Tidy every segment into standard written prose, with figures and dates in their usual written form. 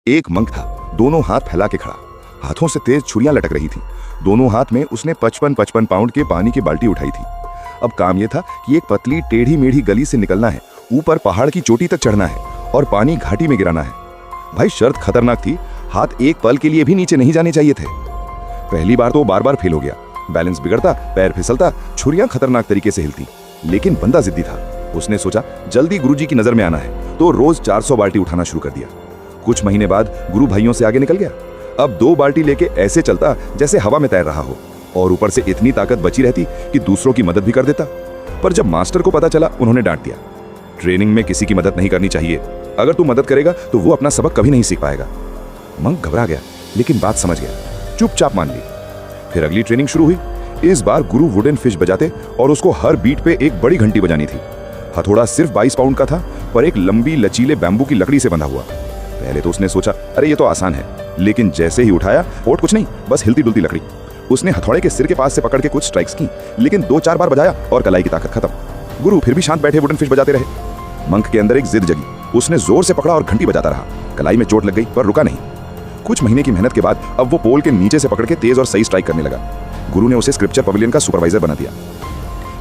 एक मंक था, दोनों हाथ फैला के खड़ा, हाथों से तेज छुरियां लटक रही थी। दोनों हाथ में उसने 55-55 पाउंड के पानी की बाल्टी उठाई थी। अब काम यह था कि एक पतली टेढ़ी मेढ़ी गली से निकलना है, ऊपर पहाड़ की चोटी तक चढ़ना है और पानी घाटी में गिराना है। भाई शर्त खतरनाक थी, हाथ एक पल के लिए भी नीचे नहीं जाने चाहिए थे। पहली बार तो बार बार फेल हो गया, बैलेंस बिगड़ता, पैर फिसलता, छुरियां खतरनाक तरीके से हिलती। लेकिन बंदा जिद्दी था, उसने सोचा जल्दी गुरुजी की नजर में आना है, तो रोज 400 बाल्टी उठाना शुरू कर दिया। कुछ महीने बाद गुरु भाइयों से आगे निकल गया। अब 2 बाल्टी लेके ऐसे चलता जैसे हवा में तैर रहा हो, और ऊपर से इतनी ताकत बची रहती कि दूसरों की मदद भी कर देता। पर जब मास्टर को पता चला, उन्होंने डांट दिया, ट्रेनिंग में किसी की मदद नहीं करनी चाहिए, अगर तू मदद करेगा तो वो अपना सबक कभी नहीं सीख पाएगा। मंक घबरा गया, लेकिन बात समझ गया, चुपचाप मान ली। फिर अगली ट्रेनिंग शुरू हुई। इस बार गुरु वुडन फिश बजाते और उसको हर बीट पे एक बड़ी घंटी बजानी थी। हथौड़ा सिर्फ 22 पाउंड का था, पर एक लंबी लचीले बैम्बू की लकड़ी से बंधा हुआ। पहले तो उसने सोचा अरे ये तो आसान है, लेकिन जैसे ही उठाया, और कुछ नहीं, बस हिलती डुलती लकड़ी। उसने हथौड़े के सिर के पास से पकड़ के कुछ स्ट्राइक्स की, लेकिन 2-4 बार बजाया और कलाई की ताकत खत्म। गुरु फिर भी शांत बैठे वुडन फिश बजाते रहे। मंक के अंदर एक जिद जगी, उसने जोर से पकड़ा और घंटी बजाता रहा। कलाई में चोट लग गई, पर रुका नहीं। कुछ महीने की मेहनत के बाद अब वो पोल के नीचे से पकड़ के तेज और सही स्ट्राइक करने लगा। गुरु ने उसे स्क्रिप्चर पवेलियन का सुपरवाइजर बना दिया।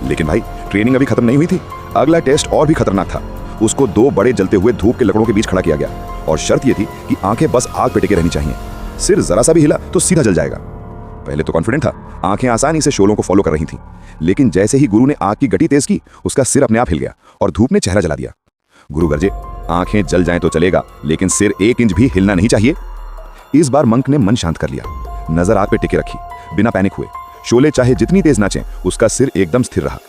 लेकिन भाई ट्रेनिंग अभी खत्म नहीं हुई थी। अगला टेस्ट और भी खतरनाक था। उसको 2 बड़े जलते हुए धूप के लकड़ों के बीच खड़ा किया गया, और शर्त यह थी कि आंखें बस आग पे टिके रहनी चाहिए। सिर जरा सा भी हिला तो सीधा जल जाएगा। पहले तो कॉन्फिडेंट था, आंखें आसानी से शोलों को फॉलो कर रही थीं। लेकिन जैसे ही गुरु ने आग की गति तेज की, उसका सिर अपने आप हिल गया और धूप ने चेहरा जला दिया। गुरु गरजे, आंखें जल जाएं तो चलेगा, लेकिन सिर 1 इंच भी हिलना नहीं चाहिए। इस बार मंक ने मन शांत कर लिया, नजर आग पे टिके रखी, बिना पैनिक हुए। शोले चाहे जितनी तेज नाचें, उसका सिर एकदम स्थिर रहा।